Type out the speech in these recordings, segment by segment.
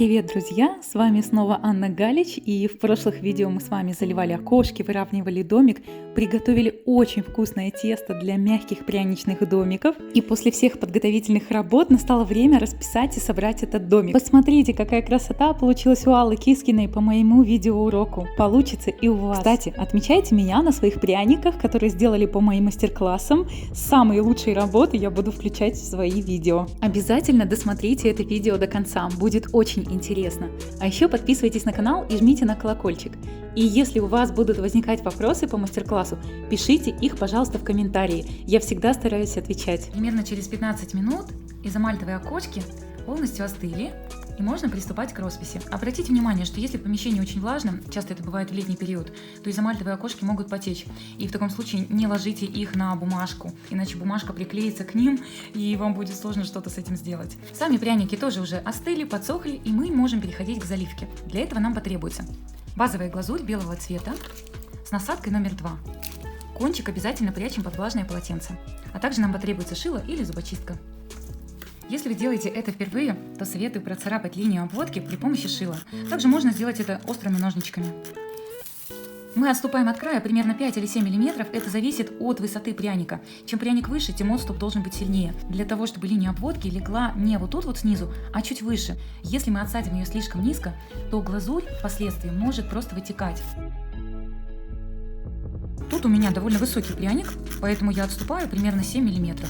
Привет, друзья! С вами снова Анна Галич, и в прошлых видео мы с вами заливали окошки, выравнивали домик, приготовили очень вкусное тесто для мягких пряничных домиков. И после всех подготовительных работ настало время расписать и собрать этот домик. Посмотрите, какая красота получилась у Аллы Кискиной по моему видеоуроку. Получится и у вас. Кстати, отмечайте меня на своих пряниках, которые сделали по моим мастер-классам. Самые лучшие работы я буду включать в свои видео. Обязательно досмотрите это видео до конца, будет очень интересно. А еще подписывайтесь на канал и жмите на колокольчик. И если у вас будут возникать вопросы по мастер-классу, пишите их, пожалуйста, в комментарии. Я всегда стараюсь отвечать. Примерно через 15 минут изомальтовые окошки полностью остыли, и можно приступать к росписи. Обратите внимание, что если помещение очень влажно, часто это бывает в летний период, то изомальтовые окошки могут потечь. И в таком случае не ложите их на бумажку, иначе бумажка приклеится к ним, и вам будет сложно что-то с этим сделать. Сами пряники тоже уже остыли, подсохли, и мы можем переходить к заливке. Для этого нам потребуется базовая глазурь белого цвета с насадкой номер 2. Кончик обязательно прячем под влажное полотенце. А также нам потребуется шило или зубочистка. Если вы делаете это впервые, то советую процарапать линию обводки при помощи шила. Также можно сделать это острыми ножничками. Мы отступаем от края примерно 5 или 7 мм, это зависит от высоты пряника. Чем пряник выше, тем отступ должен быть сильнее. Для того, чтобы линия обводки легла не вот тут вот снизу, а чуть выше. Если мы отсадим ее слишком низко, то глазурь впоследствии может просто вытекать. Тут у меня довольно высокий пряник, поэтому я отступаю примерно 7 мм.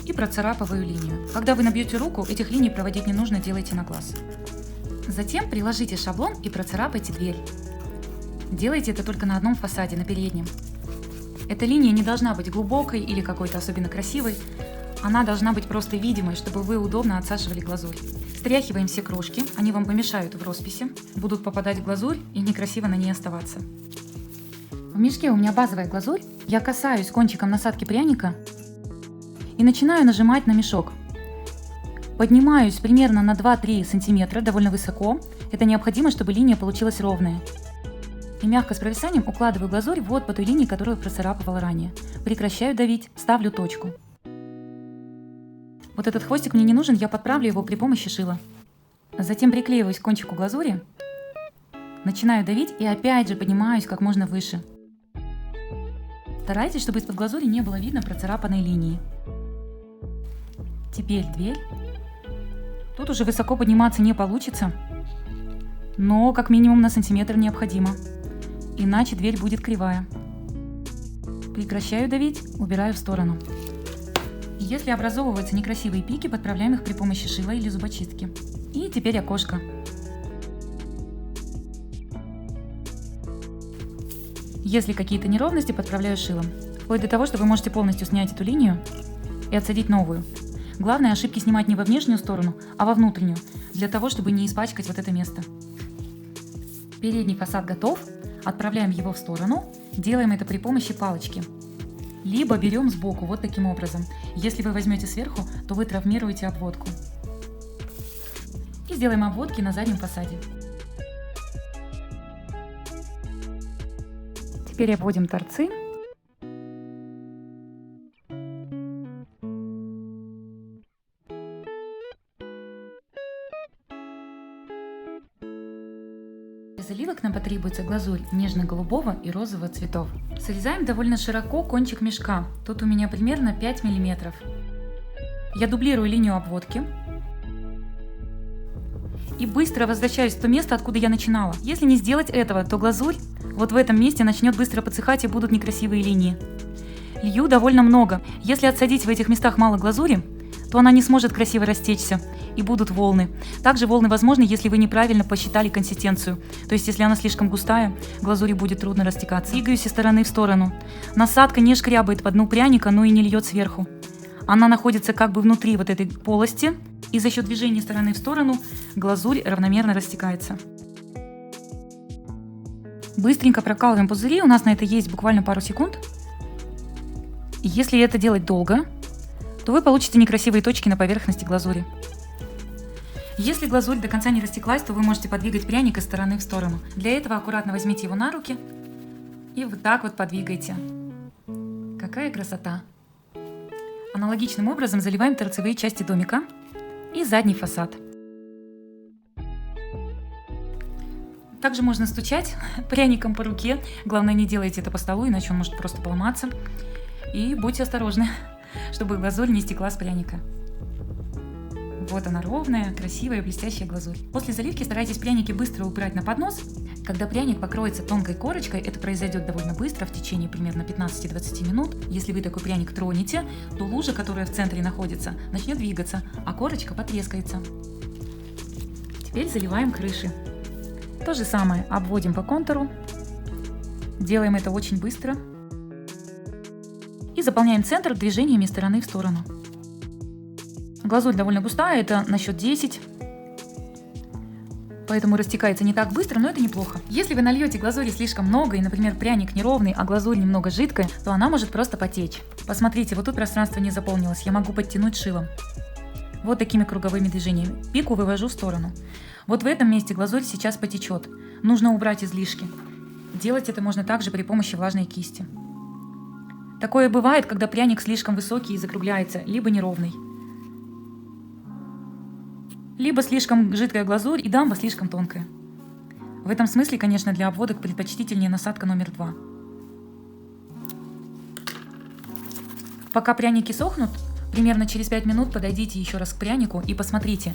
И процарапываю линию. Когда вы набьете руку, этих линий проводить не нужно, делайте на глаз. Затем приложите шаблон и процарапайте дверь. Делайте это только на одном фасаде, на переднем. Эта линия не должна быть глубокой или какой-то особенно красивой. Она должна быть просто видимой, чтобы вы удобно отсаживали глазурь. Стряхиваем все крошки, они вам помешают в росписи, будут попадать в глазурь и некрасиво на ней оставаться. В мешке у меня базовая глазурь. Я касаюсь кончиком насадки пряника и начинаю нажимать на мешок. Поднимаюсь примерно на 2-3 см, довольно высоко. Это необходимо, чтобы линия получилась ровная. И мягко с провисанием укладываю глазурь вот по той линии, которую процарапывала ранее. Прекращаю давить, ставлю точку. Вот этот хвостик мне не нужен, я подправлю его при помощи шила. Затем приклеиваюсь к кончику глазури, начинаю давить и опять же поднимаюсь как можно выше. Старайтесь, чтобы из-под глазури не было видно процарапанной линии. Теперь дверь. Тут уже высоко подниматься не получится, но как минимум на сантиметр необходимо, иначе дверь будет кривая. Прекращаю давить, убираю в сторону. Если образовываются некрасивые пики, подправляем их при помощи шила или зубочистки. И теперь окошко. Если какие-то неровности, подправляю шилом, вплоть до того, что вы можете полностью снять эту линию и отсадить новую. Главное, ошибки снимать не во внешнюю сторону, а во внутреннюю, для того, чтобы не испачкать вот это место. Передний фасад готов, отправляем его в сторону, делаем это при помощи палочки. Либо берем сбоку, вот таким образом. Если вы возьмете сверху, то вы травмируете обводку. И сделаем обводки на заднем фасаде. Теперь обводим торцы. Для заливок нам потребуется глазурь нежно-голубого и розового цветов. Срезаем довольно широко кончик мешка. Тут у меня примерно 5 мм. Я дублирую линию обводки. И быстро возвращаюсь в то место, откуда я начинала. Если не сделать этого, то глазурь вот в этом месте начнет быстро подсыхать и будут некрасивые линии. Лью довольно много. Если отсадить в этих местах мало глазури, то она не сможет красиво растечься и будут волны. Также волны возможны, если вы неправильно посчитали консистенцию. То есть, если она слишком густая, глазури будет трудно растекаться. Двигаюсь из стороны в сторону. Насадка не шкрябает по дну пряника, но и не льет сверху. Она находится как бы внутри вот этой полости, и за счет движения из стороны в сторону глазурь равномерно растекается. Быстренько прокалываем пузыри, у нас на это есть буквально пару секунд. И если это делать долго, то вы получите некрасивые точки на поверхности глазури. Если глазурь до конца не растеклась, то вы можете подвигать пряник из стороны в сторону. Для этого аккуратно возьмите его на руки и вот так вот подвигайте. Какая красота! Аналогичным образом заливаем торцевые части домика и задний фасад. Также можно стучать пряником по руке. Главное, не делайте это по столу, иначе он может просто поломаться. И будьте осторожны, чтобы глазурь не стекла с пряника. Вот она, ровная, красивая, блестящая глазурь. После заливки старайтесь пряники быстро убрать на поднос. Когда пряник покроется тонкой корочкой, это произойдет довольно быстро, в течение примерно 15-20 минут. Если вы такой пряник тронете, то лужа, которая в центре находится, начнет двигаться, а корочка потрескается. Теперь заливаем крыши. То же самое обводим по контуру. Делаем это очень быстро. И заполняем центр движениями из стороны в сторону. Глазурь довольно густая, это на счет 10. Поэтому растекается не так быстро, но это неплохо. Если вы нальете глазури слишком много, и, например, пряник неровный, а глазурь немного жидкая, то она может просто потечь. Посмотрите, вот тут пространство не заполнилось, я могу подтянуть шилом. Вот такими круговыми движениями. Пику вывожу в сторону. Вот в этом месте глазурь сейчас потечет. Нужно убрать излишки. Делать это можно также при помощи влажной кисти. Такое бывает, когда пряник слишком высокий и закругляется, либо неровный. Либо слишком жидкая глазурь и дамба слишком тонкая. В этом смысле, конечно, для обводок предпочтительнее насадка номер 2. Пока пряники сохнут, примерно через 5 минут подойдите еще раз к прянику и посмотрите,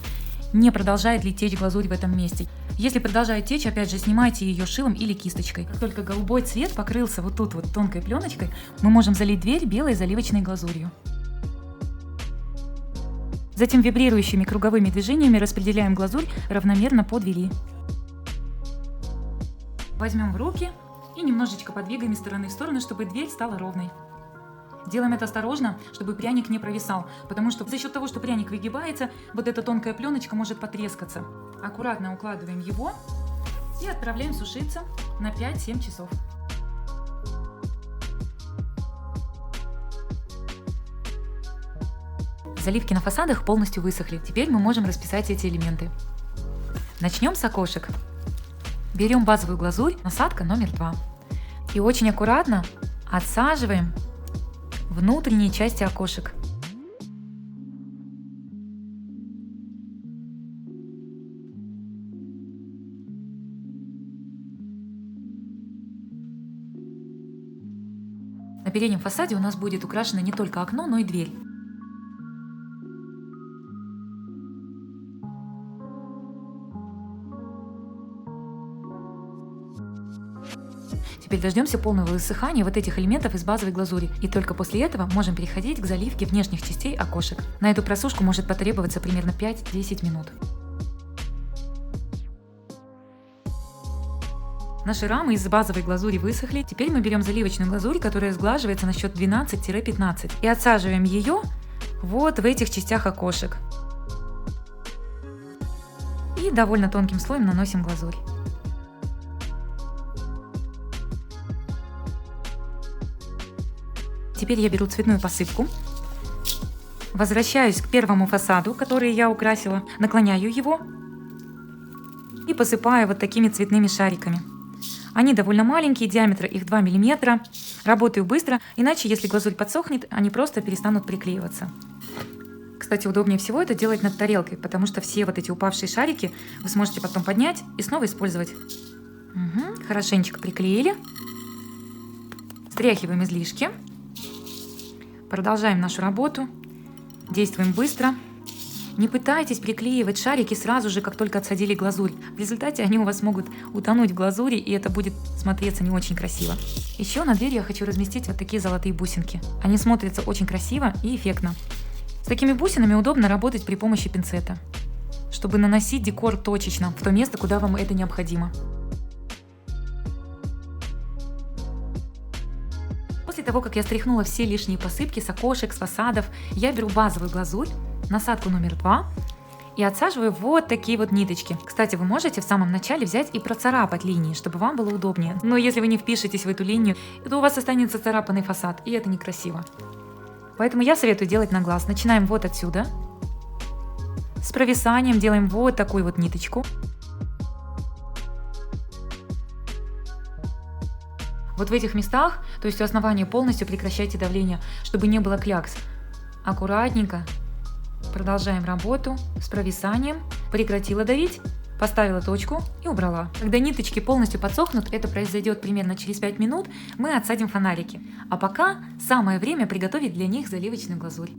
не продолжает ли течь глазурь в этом месте. Если продолжает течь, опять же, снимайте ее шилом или кисточкой. Как только голубой цвет покрылся вот тут вот тонкой пленочкой, мы можем залить дверь белой заливочной глазурью. Затем вибрирующими круговыми движениями распределяем глазурь равномерно по двери. Возьмем в руки и немножечко подвигаем из стороны в сторону, чтобы дверь стала ровной. Делаем это осторожно, чтобы пряник не провисал, потому что за счет того, что пряник выгибается, вот эта тонкая пленочка может потрескаться. Аккуратно укладываем его и отправляем сушиться на 5-7 часов. Заливки на фасадах полностью высохли. Теперь мы можем расписать эти элементы. Начнем с окошек. Берем базовую глазурь, насадка номер 2. И очень аккуратно отсаживаем внутренние части окошек. На переднем фасаде у нас будет украшено не только окно, но и дверь. Теперь дождемся полного высыхания вот этих элементов из базовой глазури, и только после этого можем переходить к заливке внешних частей окошек. На эту просушку может потребоваться примерно 5-10 минут. Наши рамы из базовой глазури высохли. Теперь мы берем заливочную глазурь, которая сглаживается на счет 12-15, и отсаживаем ее вот в этих частях окошек. И довольно тонким слоем наносим глазурь. Теперь я беру цветную посыпку, возвращаюсь к первому фасаду, который я украсила, наклоняю его и посыпаю вот такими цветными шариками. Они довольно маленькие, диаметр их 2 мм. Работаю быстро, иначе если глазурь подсохнет, они просто перестанут приклеиваться. Кстати, удобнее всего это делать над тарелкой, потому что все вот эти упавшие шарики вы сможете потом поднять и снова использовать. Хорошенечко приклеили. Стряхиваем излишки. Продолжаем нашу работу. Действуем быстро. Не пытайтесь приклеивать шарики сразу же, как только отсадили глазурь. В результате они у вас могут утонуть в глазури, и это будет смотреться не очень красиво. Еще на дверь я хочу разместить вот такие золотые бусинки. Они смотрятся очень красиво и эффектно. С такими бусинами удобно работать при помощи пинцета, чтобы наносить декор точечно в то место, куда вам это необходимо. После того, как я стряхнула все лишние посыпки с окошек, с фасадов, я беру базовую глазурь, насадку номер 2 и отсаживаю вот такие вот ниточки. Кстати, вы можете в самом начале взять и процарапать линии, чтобы вам было удобнее. Но если вы не впишетесь в эту линию, то у вас останется царапанный фасад, и это некрасиво. Поэтому я советую делать на глаз. Начинаем вот отсюда. С провисанием делаем вот такую вот ниточку. Вот в этих местах, то есть у основания, полностью прекращайте давление, чтобы не было клякс. Аккуратненько продолжаем работу с провисанием. Прекратила давить, Поставила точку и убрала. Когда ниточки полностью подсохнут, это произойдет примерно через 5 минут, мы отсадим фонарики. А пока самое время приготовить для них заливочную глазурь.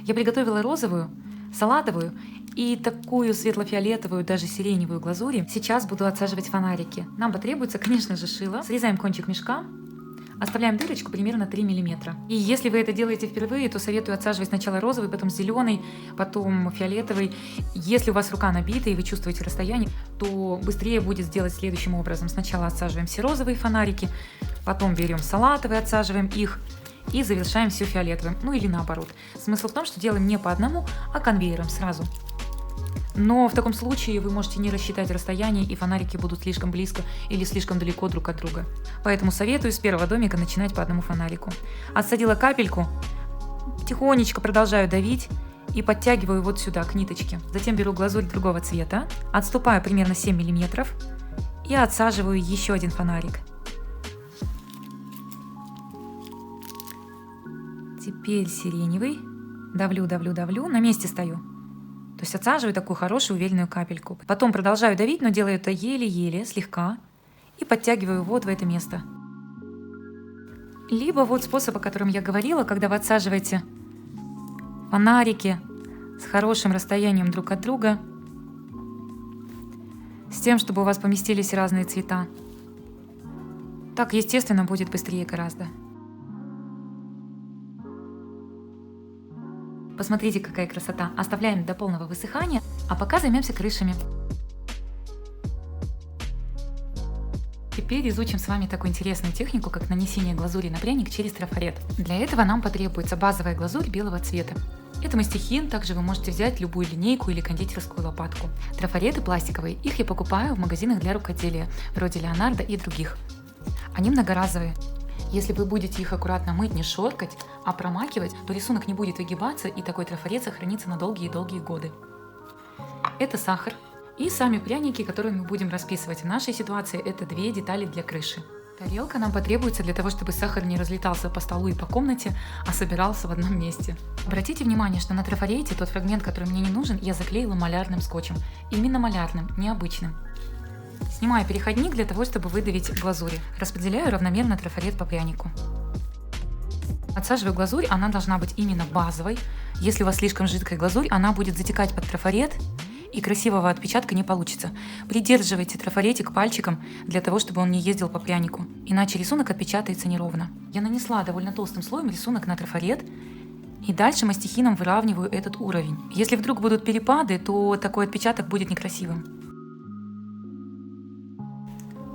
Я приготовила розовую, салатовую и такую светло-фиолетовую, даже сиреневую глазури. Сейчас буду отсаживать фонарики. Нам потребуется, конечно же, шило. Срезаем кончик мешка. Оставляем дырочку примерно 3 мм. И если вы это делаете впервые, то советую отсаживать сначала розовый, потом зеленый, потом фиолетовый. Если у вас рука набита и вы чувствуете расстояние, то быстрее будет сделать следующим образом. Сначала отсаживаем все розовые фонарики, потом берем салатовые, отсаживаем их и завершаем все фиолетовым. Ну или наоборот. Смысл в том, что делаем не по одному, а конвейером сразу. Но в таком случае вы можете не рассчитать расстояние, и фонарики будут слишком близко или слишком далеко друг от друга. Поэтому советую с первого домика начинать по одному фонарику. Отсадила капельку, тихонечко продолжаю давить и подтягиваю вот сюда, к ниточке. Затем беру глазурь другого цвета, отступаю примерно 7 мм и отсаживаю еще один фонарик. Теперь сиреневый. Давлю, давлю, давлю, на месте стою. То есть отсаживаю такую хорошую уверенную капельку. Потом продолжаю давить, но делаю это еле-еле, слегка. И подтягиваю вот в это место. Либо вот способ, о котором я говорила, когда вы отсаживаете фонарики с хорошим расстоянием друг от друга, с тем, чтобы у вас поместились разные цвета. Так, естественно, будет быстрее гораздо. Посмотрите, какая красота. Оставляем до полного высыхания, а пока займемся крышами. Теперь изучим с вами такую интересную технику, как нанесение глазури на пряник через трафарет. Для этого нам потребуется базовая глазурь белого цвета. Это мастихин, также вы можете взять любую линейку или кондитерскую лопатку. Трафареты пластиковые, их я покупаю в магазинах для рукоделия, вроде Леонардо и других. Они многоразовые. Если вы будете их аккуратно мыть, не шоркать, а промакивать, то рисунок не будет выгибаться, и такой трафарет сохранится на долгие-долгие годы. Это сахар и сами пряники, которые мы будем расписывать. В нашей ситуации это 2 детали для крыши. Тарелка нам потребуется для того, чтобы сахар не разлетался по столу и по комнате, а собирался в одном месте. Обратите внимание, что на трафарете тот фрагмент, который мне не нужен, я заклеила малярным скотчем. Именно малярным, не обычным. Снимаю переходник для того, чтобы выдавить глазурь. Распределяю равномерно трафарет по прянику. Отсаживаю глазурь, она должна быть именно базовой. Если у вас слишком жидкая глазурь, она будет затекать под трафарет, и красивого отпечатка не получится. Придерживайте трафаретик пальчиком для того, чтобы он не ездил по прянику, иначе рисунок отпечатается неровно. Я нанесла довольно толстым слоем рисунок на трафарет, и дальше мастихином выравниваю этот уровень. Если вдруг будут перепады, то такой отпечаток будет некрасивым.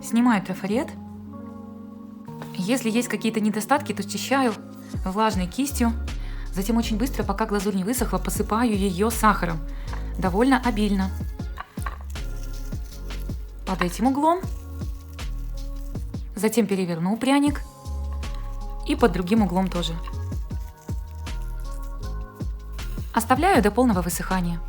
Снимаю трафарет. Если есть какие-то недостатки, то счищаю влажной кистью. Затем очень быстро, пока глазурь не высохла, посыпаю ее сахаром. Довольно обильно. Под этим углом. Затем переверну пряник. И под другим углом тоже. Оставляю до полного высыхания.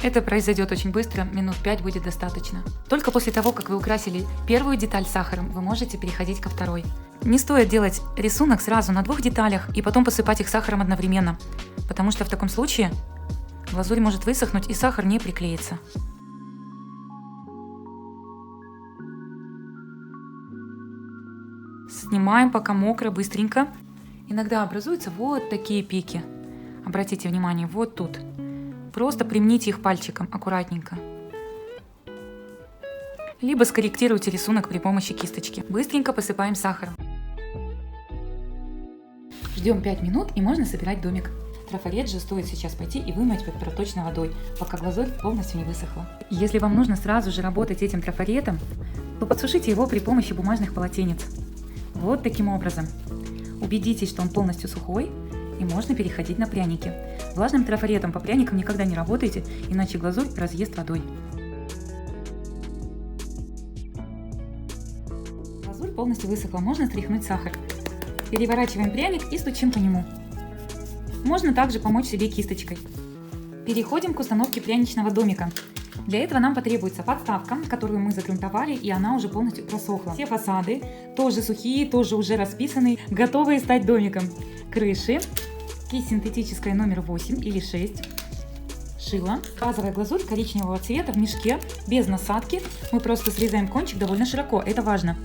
Это произойдет очень быстро, минут 5 будет достаточно. Только после того, как вы украсили первую деталь сахаром, вы можете переходить ко второй. Не стоит делать рисунок сразу на 2 деталях и потом посыпать их сахаром одновременно, потому что в таком случае глазурь может высохнуть и сахар не приклеится. Снимаем, пока мокро, быстренько. Иногда образуются вот такие пики. Обратите внимание, вот тут. Просто примните их пальчиком аккуратненько. Либо скорректируйте рисунок при помощи кисточки. Быстренько посыпаем сахаром. Ждем 5 минут и можно собирать домик. Трафарет же стоит сейчас пойти и вымыть под проточной водой, пока глазурь полностью не высохла. Если вам нужно сразу же работать этим трафаретом, то подсушите его при помощи бумажных полотенец. Вот таким образом. Убедитесь, что он полностью сухой, и можно переходить на пряники. Влажным трафаретом по пряникам никогда не работайте, иначе глазурь разъест водой. Глазурь полностью высохла, можно стряхнуть сахар. Переворачиваем пряник и стучим по нему. Можно также помочь себе кисточкой. Переходим к установке пряничного домика. Для этого нам потребуется подставка, которую мы загрунтовали, и она уже полностью просохла. Все фасады тоже сухие, тоже уже расписанные, готовые стать домиком. Крыши. Кисть синтетическая номер 8 или 6. шило. Базовая глазурь коричневого цвета в мешке, без насадки. Мы просто срезаем кончик довольно широко, это важно.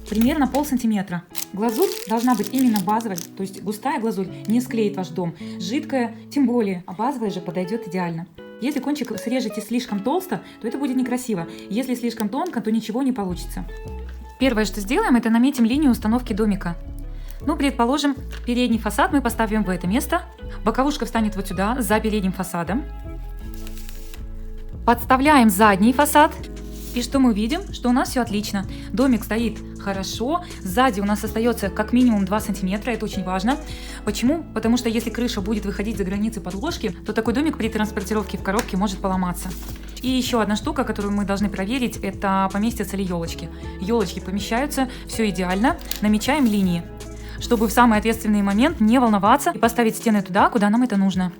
Примерно полсантиметра. Глазурь должна быть именно базовой, то есть густая глазурь не склеит ваш дом, жидкая тем более, а базовая же подойдет идеально. Если кончик срежете слишком толсто, то это будет некрасиво. Если слишком тонко, то ничего не получится. Первое, что сделаем, это наметим линию установки домика. Ну, предположим, передний фасад мы поставим в это место. Боковушка встанет вот сюда, за передним фасадом. Подставляем задний фасад. И что мы видим? Что у нас все отлично. Домик стоит хорошо. Сзади у нас остается как минимум 2 сантиметра. Это очень важно. Почему? Потому что если крыша будет выходить за границы подложки, то такой домик при транспортировке в коробке может поломаться. И еще одна штука, которую мы должны проверить, это поместятся ли елочки. Елочки помещаются, все идеально. Намечаем линии, чтобы в самый ответственный момент не волноваться и поставить стены туда, куда нам это нужно.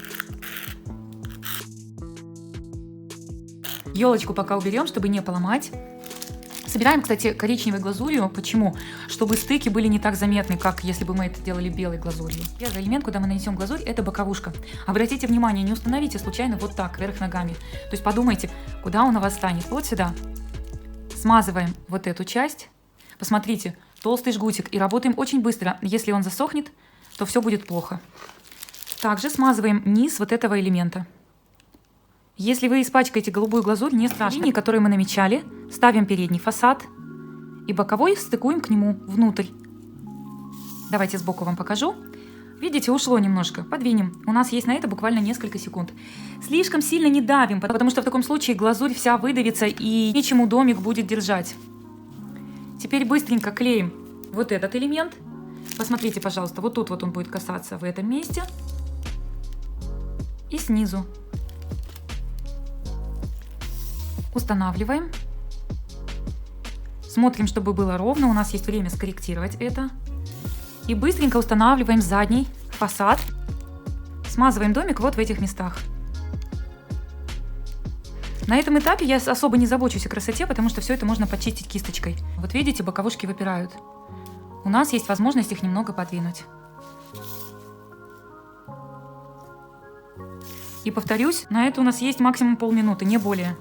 Елочку пока уберем, чтобы не поломать. Собираем, кстати, коричневой глазурью. Почему? Чтобы стыки были не так заметны, как если бы мы это делали белой глазурью. Первый элемент, куда мы нанесем глазурь, это боковушка. Обратите внимание, не установите случайно вот так, вверх ногами. То есть подумайте, куда он у вас станет. Вот сюда. Смазываем вот эту часть. Посмотрите, толстый жгутик. И работаем очень быстро. Если он засохнет, то все будет плохо. Также смазываем низ вот этого элемента. Если вы испачкаете голубую глазурь, не страшно. Линии, которые мы намечали, ставим передний фасад и боковой стыкуем к нему внутрь. Давайте сбоку вам покажу. Видите, ушло немножко. Подвинем. У нас есть на это буквально несколько секунд. Слишком сильно не давим, потому что в таком случае глазурь вся выдавится и нечему домик будет держать. Теперь быстренько клеим вот этот элемент. Посмотрите, пожалуйста, вот тут вот он будет касаться в этом месте. И снизу. Устанавливаем. Смотрим, чтобы было ровно. У нас есть время скорректировать это. И быстренько устанавливаем задний фасад. Смазываем домик вот в этих местах. На этом этапе я особо не забочусь о красоте, потому что все это можно почистить кисточкой. Вот видите, боковушки выпирают. У нас есть возможность их немного подвинуть. И повторюсь, на это у нас есть максимум полминуты, не более.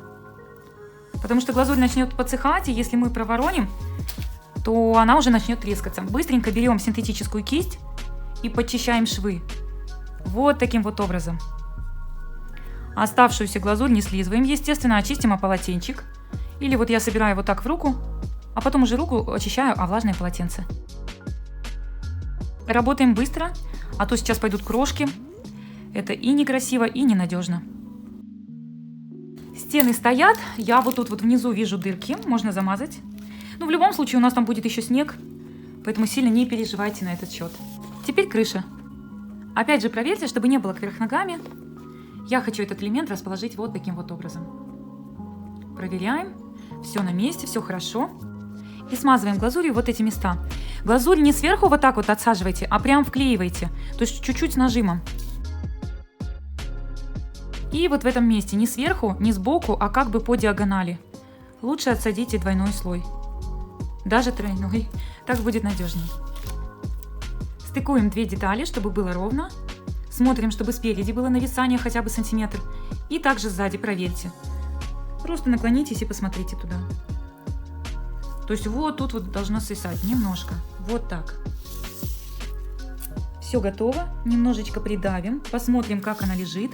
Потому что глазурь начнет подсыхать, и если мы провороним, то она уже начнет трескаться. Быстренько берем синтетическую кисть и подчищаем швы. Вот таким вот образом. Оставшуюся глазурь не слизываем, естественно, очистим о полотенчик. Или вот я собираю вот так в руку, а потом уже руку очищаю о влажное полотенце. Работаем быстро, а то сейчас пойдут крошки. Это и некрасиво, и ненадежно. Стены стоят, я вот тут вот внизу вижу дырки, можно замазать. Но в любом случае у нас там будет еще снег, поэтому сильно не переживайте на этот счет. Теперь крыша. Опять же проверьте, чтобы не было кверх ногами. Я хочу этот элемент расположить вот таким вот образом. Проверяем, все на месте, все хорошо. И смазываем глазурью вот эти места. Глазурь не сверху вот так вот отсаживайте, а прям вклеивайте, то есть чуть-чуть с нажимом. И вот в этом месте, не сверху, не сбоку, а как бы по диагонали. Лучше отсадите двойной слой. Даже тройной. Так будет надежнее. Стыкуем две детали, чтобы было ровно. Смотрим, чтобы спереди было нависание хотя бы сантиметр. И также сзади проверьте. Просто наклонитесь и посмотрите туда. То есть вот тут вот должно свисать немножко. Вот так. Все готово. Немножечко придавим. Посмотрим, как она лежит.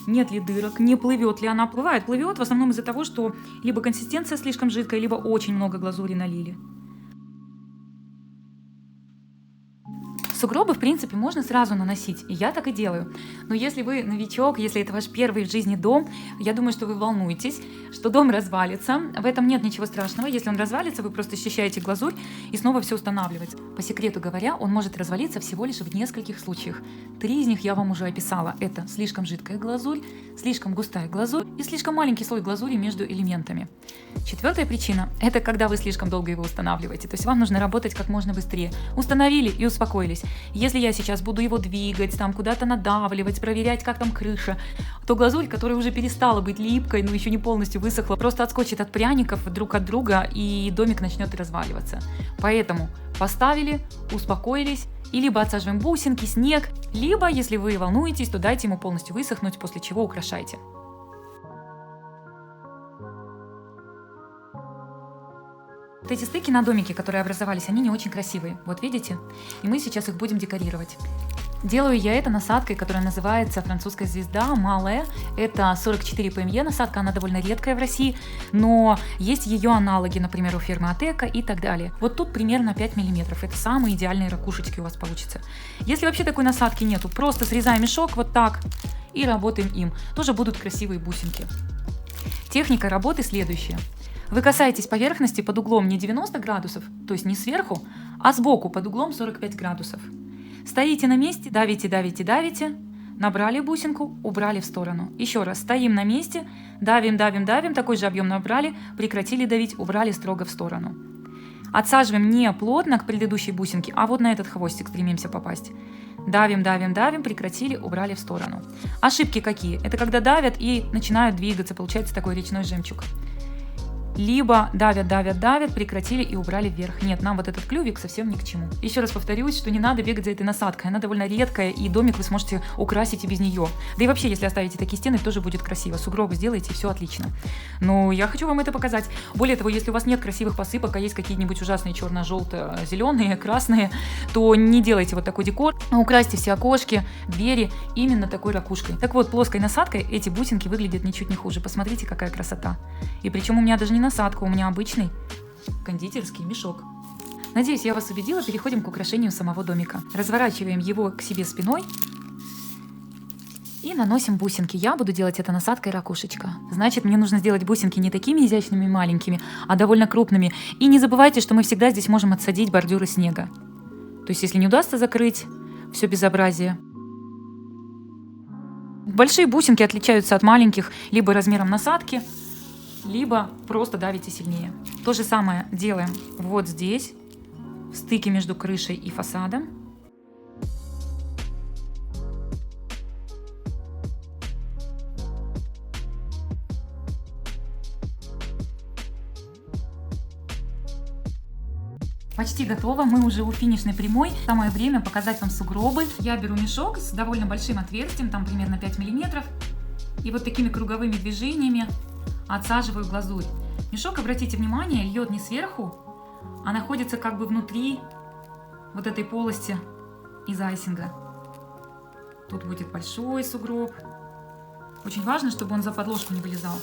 Нет ли дырок, не плывет ли она. Плывет в основном из-за того, что либо консистенция слишком жидкая, либо очень много глазури налили. Сугробы, в принципе, можно сразу наносить, и я так и делаю. Но если вы новичок, если это ваш первый в жизни дом, я думаю, что вы волнуетесь, что дом развалится. В этом нет ничего страшного. Если он развалится, вы просто счищаете глазурь и снова все устанавливаете. По секрету говоря, он может развалиться всего лишь в нескольких случаях. 3 из них я вам уже описала. Это слишком жидкая глазурь, слишком густая глазурь и слишком маленький слой глазури между элементами. 4-я причина – это когда вы слишком долго его устанавливаете. То есть вам нужно работать как можно быстрее. Установили и успокоились. Если я сейчас буду его двигать, там куда-то надавливать, проверять, как там крыша, то глазурь, которая уже перестала быть липкой, но еще не полностью высохла, просто отскочит от пряников друг от друга, и домик начнет разваливаться. Поэтому поставили, успокоились, и либо отсаживаем бусинки, снег, либо, если вы волнуетесь, то дайте ему полностью высохнуть, после чего украшайте. Вот эти стыки на домике, которые образовались, они не очень красивые. Вот видите? И мы сейчас их будем декорировать. Делаю я это насадкой, которая называется «Французская звезда» Мале. Это 44 ПМЕ насадка, она довольно редкая в России, но есть ее аналоги, например, у фирмы Атека и так далее. Вот тут примерно 5 мм. Это самые идеальные ракушечки у вас получится. Если вообще такой насадки нету, просто срезаем мешок вот так и работаем им. Тоже будут красивые бусинки. Техника работы следующая. Вы касаетесь поверхности под углом не 90 градусов, то есть не сверху, а сбоку под углом 45 градусов. Стоите на месте, давите, давите, давите, набрали бусинку, убрали в сторону. Еще раз, стоим на месте, давим, давим, давим, такой же объем набрали, прекратили давить, убрали строго в сторону. Отсаживаем не плотно к предыдущей бусинке, а вот на этот хвостик стремимся попасть. Давим, давим, давим, прекратили, убрали в сторону. Ошибки какие? Это когда давят и начинают двигаться, получается такой речной жемчуг. Либо давят, давят, давят, прекратили и убрали вверх. Нет, нам вот этот клювик совсем ни к чему. Еще раз повторюсь, что не надо бегать за этой насадкой. Она довольно редкая, и домик вы сможете украсить и без нее. Да и вообще, если оставите такие стены, тоже будет красиво. Сугробы сделаете, и все отлично. Но я хочу вам это показать. Более того, если у вас нет красивых посыпок, а есть какие-нибудь ужасные черно-желто-зеленые, красные, то не делайте вот такой декор. Украсьте все окошки, двери именно такой ракушкой. Так вот, плоской насадкой эти бусинки выглядят ничуть не хуже. Посмотрите, какая красота. И причем у меня даже не насадка, у меня обычный кондитерский мешок. Надеюсь, я вас убедила. Переходим к украшению самого домика. Разворачиваем его к себе спиной и наносим бусинки. Я буду делать это насадкой ракушечка. Значит, мне нужно сделать бусинки не такими изящными маленькими, а довольно крупными. И не забывайте, что мы всегда здесь можем отсадить бордюры снега. То есть, если не удастся закрыть все безобразие. Большие бусинки отличаются от маленьких либо размером насадки, либо просто давите сильнее. То же самое делаем вот здесь, в стыке между крышей и фасадом. Почти готово, мы уже у финишной прямой. Самое время показать вам сугробы. Я беру мешок с довольно большим отверстием, там примерно 5 мм. И вот такими круговыми движениями отсаживаю глазурь. Мешок, обратите внимание, льет не сверху, а находится как бы внутри вот этой полости из айсинга. Тут будет большой сугроб. Очень важно, чтобы он за подложку не вылезал.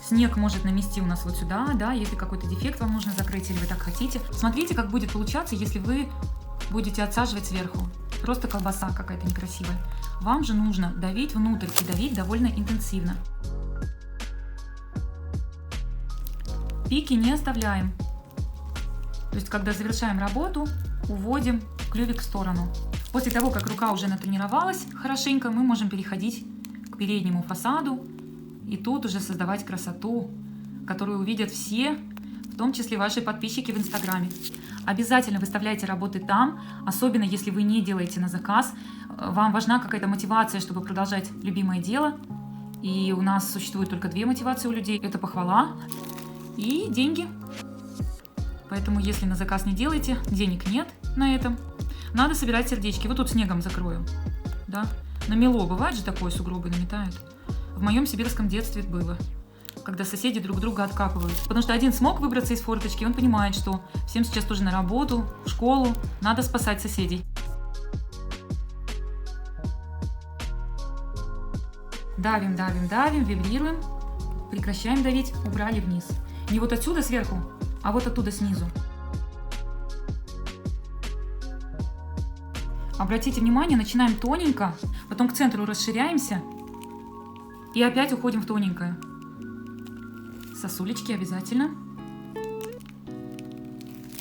Снег может намести у нас вот сюда, да, если какой-то дефект вам нужно закрыть или вы так хотите. Смотрите, как будет получаться, если вы будете отсаживать сверху. Просто колбаса какая-то некрасивая. Вам же нужно давить внутрь и давить довольно интенсивно. Пики не оставляем. То есть, когда завершаем работу, уводим клювик в сторону. После того, как рука уже натренировалась хорошенько, мы можем переходить к переднему фасаду и тут уже создавать красоту, которую увидят все, в том числе ваши подписчики в Инстаграме. Обязательно выставляйте работы там, особенно если вы не делаете на заказ. Вам важна какая-то мотивация, чтобы продолжать любимое дело. И у нас существует только две мотивации у людей. Это похвала и деньги. Поэтому, если на заказ не делаете, денег нет на этом, надо собирать сердечки. Вот тут снегом закрою. Да? Намело. Бывает же такое, сугробы наметают. В моем сибирском детстве было, когда соседи друг друга откапывают. Потому что один смог выбраться из форточки, он понимает, что всем сейчас тоже на работу, в школу, надо спасать соседей. Давим, давим, давим, вибрируем, прекращаем давить, убрали вниз. Не вот отсюда сверху, а вот оттуда снизу. Обратите внимание, начинаем тоненько, потом к центру расширяемся и опять уходим в тоненькое. Сосулечки обязательно.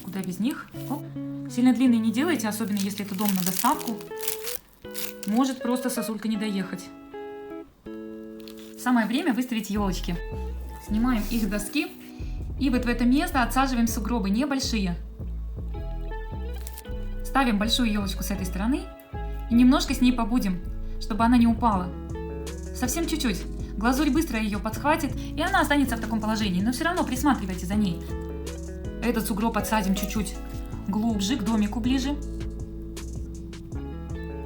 Куда без них? Оп. Сильно длинные не делайте, особенно если это дом на доставку. Может просто сосулька не доехать. Самое время выставить елочки. Снимаем их с доски и вот в это место отсаживаем сугробы небольшие. Ставим большую елочку с этой стороны и немножко с ней побудем, чтобы она не упала. Совсем чуть-чуть. Глазурь быстро ее подхватит, и она останется в таком положении, но все равно присматривайте за ней. Этот сугроб подсадим чуть-чуть глубже, к домику ближе.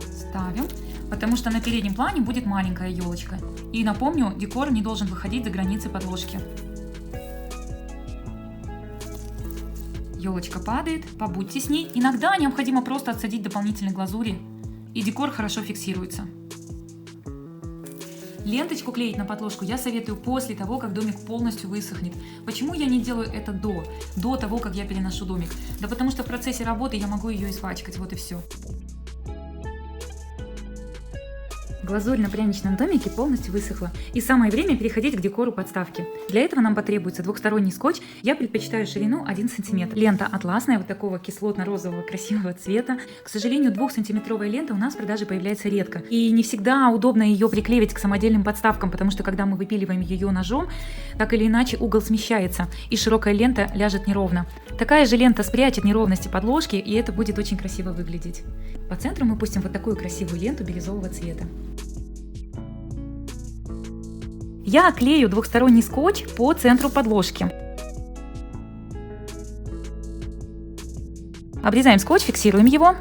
Ставим, потому что на переднем плане будет маленькая елочка. И напомню, декор не должен выходить за границы подложки. Елочка падает, побудьте с ней. Иногда необходимо просто отсадить дополнительной глазури, и декор хорошо фиксируется. Ленточку клеить на подложку я советую после того, как домик полностью высохнет. Почему я не делаю это до того, как я переношу домик? Да потому что в процессе работы я могу ее испачкать, вот и все. Глазурь на пряничном домике полностью высохла, и самое время переходить к декору подставки. Для этого нам потребуется двухсторонний скотч. Я предпочитаю ширину 1 см. Лента атласная, вот такого кислотно-розового красивого цвета. К сожалению, 2-сантиметровая лента у нас в продаже появляется редко. И не всегда удобно ее приклеивать к самодельным подставкам, потому что когда мы выпиливаем ее ножом, так или иначе угол смещается, и широкая лента ляжет неровно. Такая же лента спрячет неровности подложки, и это будет очень красиво выглядеть. По центру мы пустим вот такую красивую ленту бирюзового цвета. Я клею двухсторонний скотч по центру подложки. Обрезаем скотч, фиксируем его.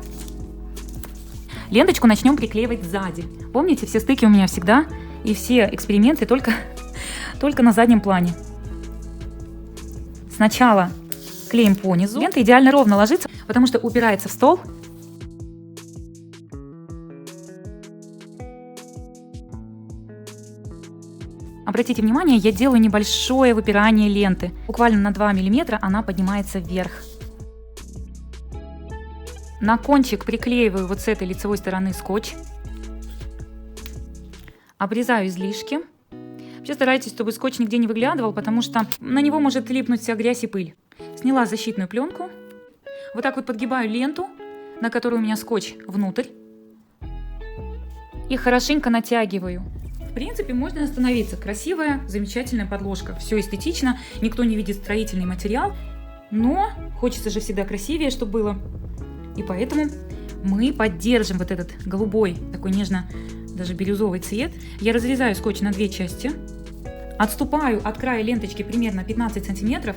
Ленточку начнем приклеивать сзади. Помните, все стыки у меня всегда и все эксперименты только на заднем плане. Сначала клеим по низу. Лента идеально ровно ложится, потому что упирается в стол. Обратите внимание, я делаю небольшое выпирание ленты. Буквально на 2 мм она поднимается вверх. На кончик приклеиваю вот с этой лицевой стороны скотч. Обрезаю излишки. Вообще старайтесь, чтобы скотч нигде не выглядывал, потому что на него может липнуть вся грязь и пыль. Сняла защитную пленку. Вот так вот подгибаю ленту, на которой у меня скотч, внутрь. И хорошенько натягиваю. В принципе, можно остановиться. Красивая, замечательная подложка. Все эстетично, никто не видит строительный материал. Но хочется же всегда красивее, чтобы было. И поэтому мы поддержим вот этот голубой, такой нежно даже бирюзовый цвет. Я разрезаю скотч на 2 части. Отступаю от края ленточки примерно 15 сантиметров.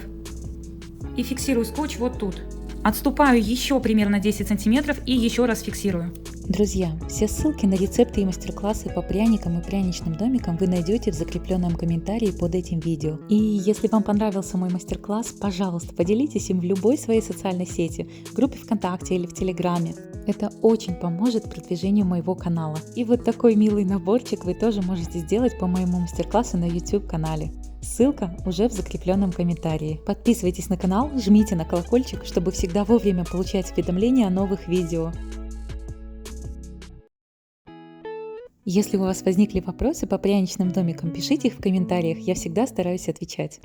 И фиксирую скотч вот тут. Отступаю еще примерно 10 сантиметров и еще раз фиксирую. Друзья, все ссылки на рецепты и мастер-классы по пряникам и пряничным домикам вы найдете в закрепленном комментарии под этим видео. И если вам понравился мой мастер-класс, пожалуйста, поделитесь им в любой своей социальной сети, в группе ВКонтакте или в Телеграме. Это очень поможет продвижению моего канала. И вот такой милый наборчик вы тоже можете сделать по моему мастер-классу на YouTube-канале. Ссылка уже в закрепленном комментарии. Подписывайтесь на канал, жмите на колокольчик, чтобы всегда вовремя получать уведомления о новых видео. Если у вас возникли вопросы по пряничным домикам, пишите их в комментариях, я всегда стараюсь отвечать.